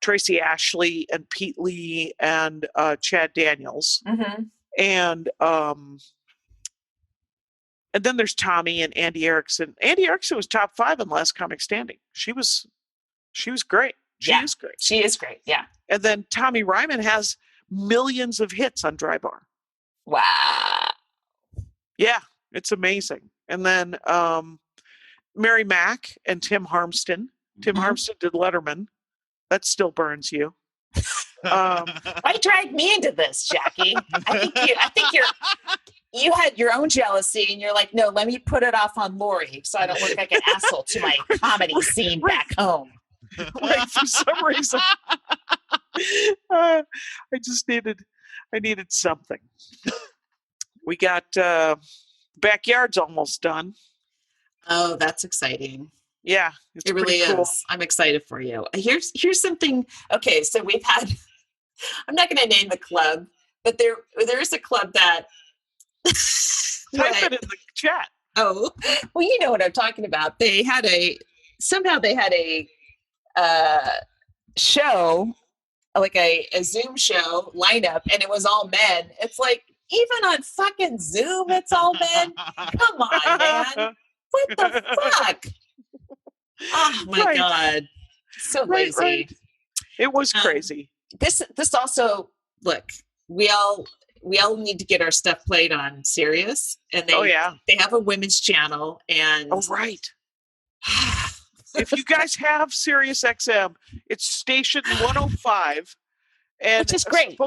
Tracy Ashley and Pete Lee and Chad Daniels. Mm-hmm. And then there's Tommy and Andy Erickson. Andy Erickson was top 5 in Last Comic Standing. She was great. She is great. She is great. Yeah. And then Tommy Ryman has millions of hits on Dry Bar. Wow. Yeah, it's amazing. And then Mary Mack and Tim Harmston. Tim Harmston did Letterman. That still burns you. Why drag me into this, Jackie? I think you had your own jealousy, and you're like, no, let me put it off on Laurie so I don't look like an asshole to my comedy scene back home. Right, for some reason. I needed something. We got Backyard's almost done. Oh, that's exciting. Yeah, it really cool. is. I'm excited for you. Here's something. Okay, so we've had, I'm not going to name the club, but there is a club that type it in the chat. Oh, well, you know what I'm talking about. They had a show, like a Zoom show lineup, and it was all men. It's like, even on fucking Zoom, it's all men. Come on, man. What the fuck? Oh my God. So lazy. Right. It was crazy. This also, look, we all need to get our stuff played on Sirius, and they have a women's channel, and right. If you guys have Sirius XM, it's station 105, and which is great.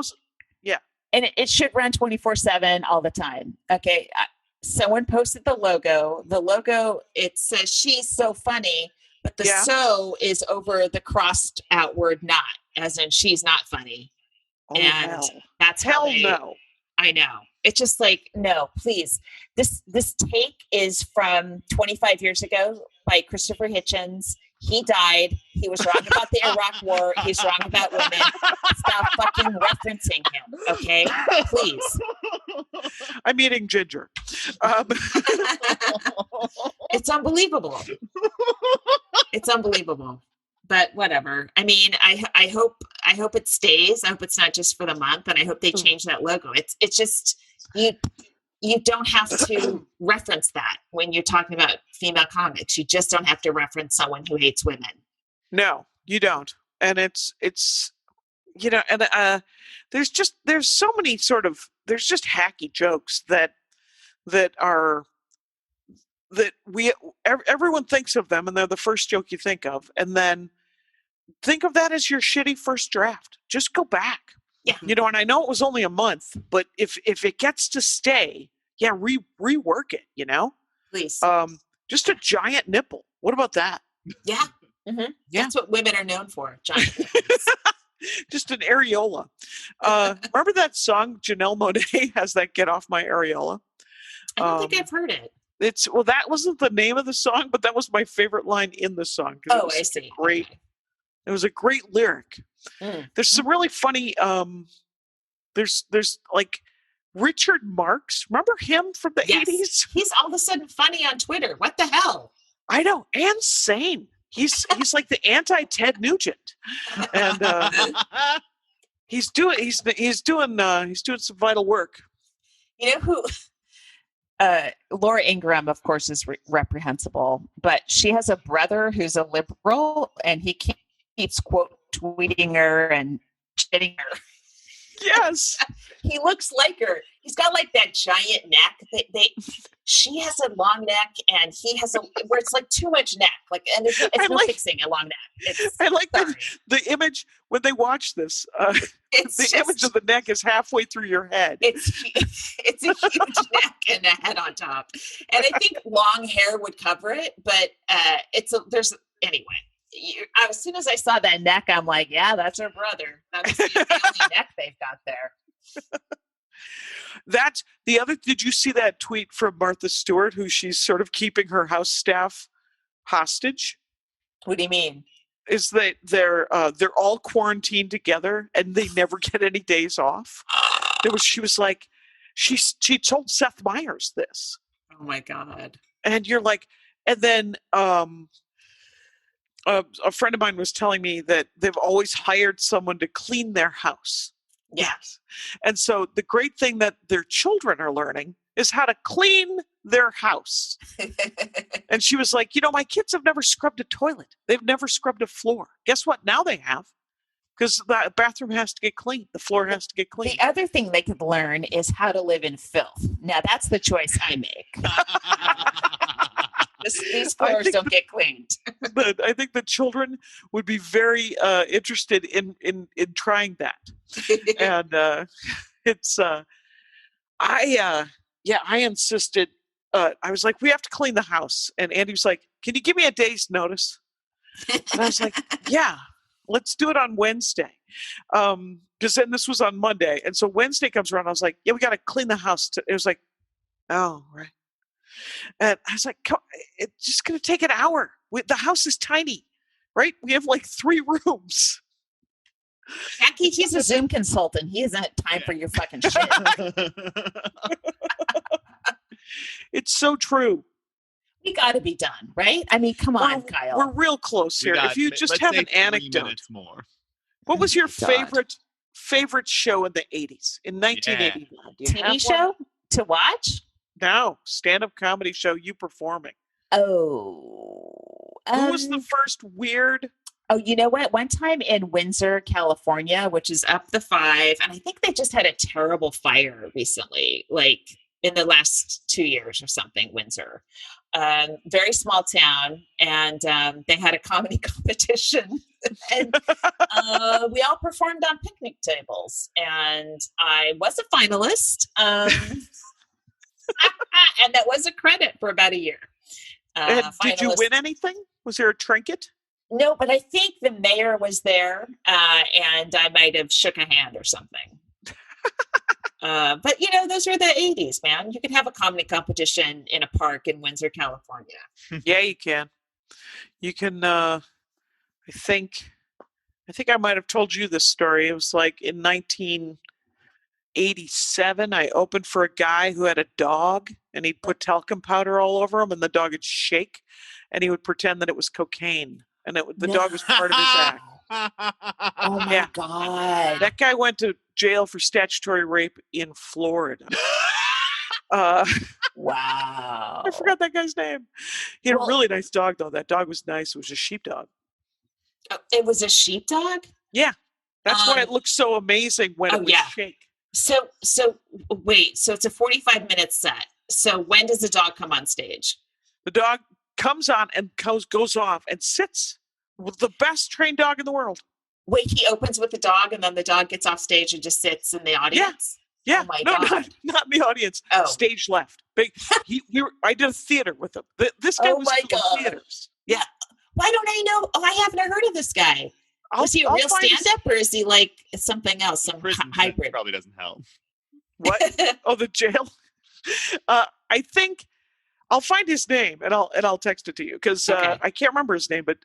And it should run 24/7 all the time. Okay. Someone posted the logo. The logo, it says she's so funny, but the so is over the crossed outward not, as in she's not funny. Oh, and no. That's hell how no. I know. It's just like, no, please. This take is from 25 years ago by Christopher Hitchens. He died. He was wrong about the Iraq War. He's wrong about women. Stop fucking referencing him, okay? Please. I'm eating ginger. It's unbelievable. It's unbelievable. But whatever. I mean, I hope it stays. I hope it's not just for the month, and I hope they change that logo. It's just you don't have to reference that when you're talking about female comics. You just don't have to reference someone who hates women. No, you don't. And it's and there's so many there's just hacky jokes that everyone thinks of them, and they're the first joke you think of, and then think of that as your shitty first draft. Just go back. Yeah. And I know it was only a month, but if it gets to stay, rework it, Please. Just a giant nipple. What about that? Yeah. Mm-hmm. Yeah. That's what women are known for. Giant nipples. Just an areola. Remember that song Janelle Monáe has, that Get Off My Areola? I don't think I've heard it. That wasn't the name of the song, but that was my favorite line in the song. Oh, I see. Great. Okay. It was a great lyric. There's some really funny, there's like Richard Marx. Remember him from the 80s? He's all of a sudden funny on Twitter. What the hell? I know. And sane. He's like the anti-Ted Nugent. And he's doing some vital work. You know who Laura Ingraham, of course, is reprehensible, but she has a brother who's a liberal, and he keeps quote tweeting her and shitting her. Yes. He looks like her. He's got like that giant neck. She has a long neck, and he has where it's like too much neck. Like, and it's no fixing a long neck. I like the image when they watch this. Image of the neck is halfway through your head. It's a huge neck and a head on top. And I think long hair would cover it, but anyway. As soon as I saw that neck, I'm like, yeah, that's her brother. That's the only neck they've got there. That's the other. Did you see that tweet from Martha Stewart, who she's sort of keeping her house staff hostage? What do you mean? Is that they're all quarantined together and they never get any days off? She was like, she told Seth Meyers this. Oh my God. And you're like, and then a friend of mine was telling me that they've always hired someone to clean their house. Yes. And so the great thing that their children are learning is how to clean their house. And she was like, my kids have never scrubbed a toilet. They've never scrubbed a floor. Guess what? Now they have. Because the bathroom has to get clean. The floor has to get clean. The other thing they could learn is how to live in filth. Now, that's the choice I make. These floors don't get cleaned. But I think the children would be very interested in trying that. And it's, I insisted. I was like, we have to clean the house. And Andy was like, can you give me a day's notice? And I was like, yeah. Let's do it on Wednesday. Because then this was on Monday. And so Wednesday comes around. I was like, yeah, we got to clean the house. It was like, oh, right. And I was like, it's just going to take an hour. The house is tiny, right? We have like 3 rooms. Jackie, he's a Zoom consultant. He hasn't had time for your fucking shit. It's so true. We got to be done, right? I mean, come on, Kyle. We're real close here. If you just have an anecdote. More. What was your favorite show in the 80s? In 1981? TV show to watch? No, stand-up comedy show, you performing. Oh. Who was the first weird? Oh, you know what? One time in Windsor, California, which is up the 5, and I think they just had a terrible fire recently, like in the last 2 years or something, Windsor. Very small town, and they had a comedy competition. And we all performed on picnic tables, and I was a finalist. And that was a credit for about a year. Did you win anything? Was there a trinket? No, but I think the mayor was there, and I might have shook a hand or something. But, those were the 80s, man. You could have a comedy competition in a park in Windsor, California. Yeah, you can. You can, I think I might have told you this story. It was like in 1987, I opened for a guy who had a dog, and he'd put talcum powder all over him, and the dog would shake, and he would pretend that it was cocaine, and the dog was part of his act. Oh my God. That guy went to jail for statutory rape in Florida. Wow. I forgot that guy's name. He had a really nice dog, though. That dog was nice. It was a sheepdog. It was a sheepdog? Yeah. That's why it looked so amazing when it would shake. So wait, so it's a 45-minute set. So when does the dog come on stage? The dog comes on and goes off and sits with the best trained dog in the world. Wait, he opens with the dog and then the dog gets off stage and just sits in the audience? Yeah. Oh my God. Not in the audience. Oh. Stage left. I did a theater with him. This guy was in theaters. Yeah. Why don't I know? Oh, I haven't heard of this guy. Was he a real stand-up or is he like something else, some hybrid? Probably doesn't help. What? Oh, the jail? I think I'll find his name and I'll text it to you because I can't remember his name, but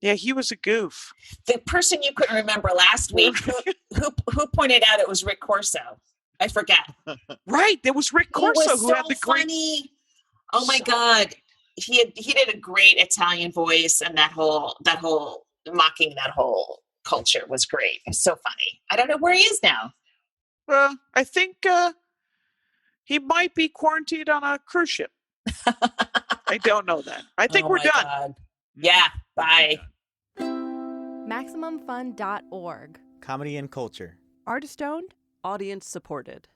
yeah, he was a goof. The person you couldn't remember last week, who pointed out it was Rick Corso. I forget. Right, there was Rick Corso who had the funny. Oh my God, he did a great Italian voice, and that whole mocking that whole culture was great. It's so funny. I don't know where he is now. I think he might be quarantined on a cruise ship. I don't know that. I think we're done. God. Yeah. Bye. MaximumFun.org. Comedy and culture. Artist owned. Audience supported.